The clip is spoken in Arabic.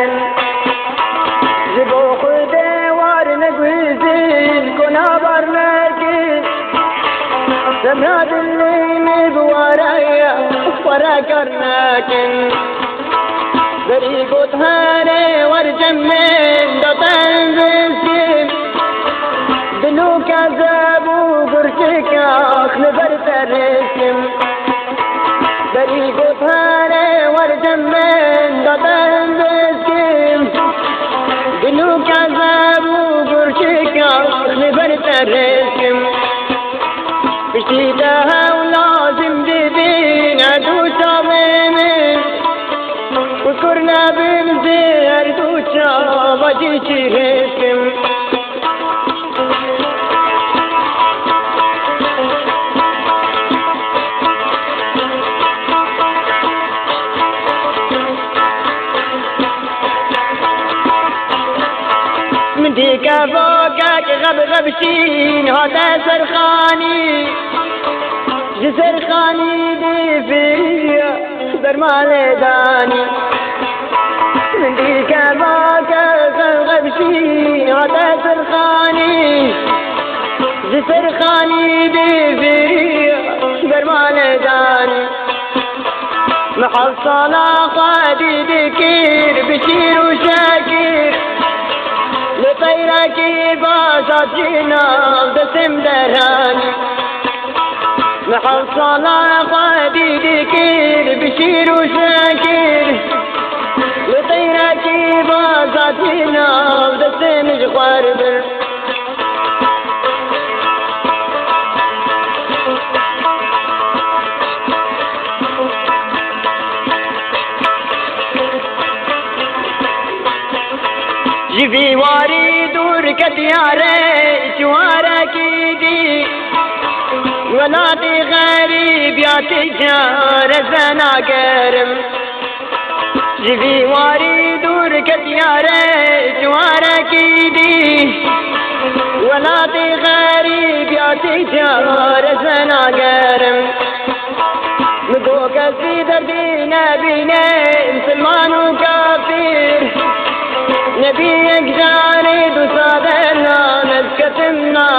لكن جبو خدي وارنك ويزين كنا برناكي سمراد اللي مبواريا ورا كرناكن بريقو تهاني ورجمين دطن بسكين دلو كذابو برشكا خلبر ترسم بريقو تهاني ورجمين دطن بسكين دلو كذابو برشكا خلبر ترسم بشتيتها ولازم دبين عدو صميمين وذكرنا بمزير دوشا بجي شريكم من ديك فوقك غبغبشين هذا سرخاني جسرخاني دي فيا برمال داني من ديك فوقك غبغبشين هذا سرخاني جسرخاني دي فيا برمال داني محصلة قادي ذكير بشير وشاكر لطيرك باساتنا دسم دراني محصلة قادي ذكير بشير وشاكر لطيرك باساتنا دسم جواربر جبي واري دور كدياري جوارك دي ولادي غريب يا تجار زنا كرم جبي واري دور كدياري جوارك دي ولادي غريب يا تجار زنا كرم مدوك في دردينا بينا مسلمان وكافر نبيك جاني دوسادنا نسكتنا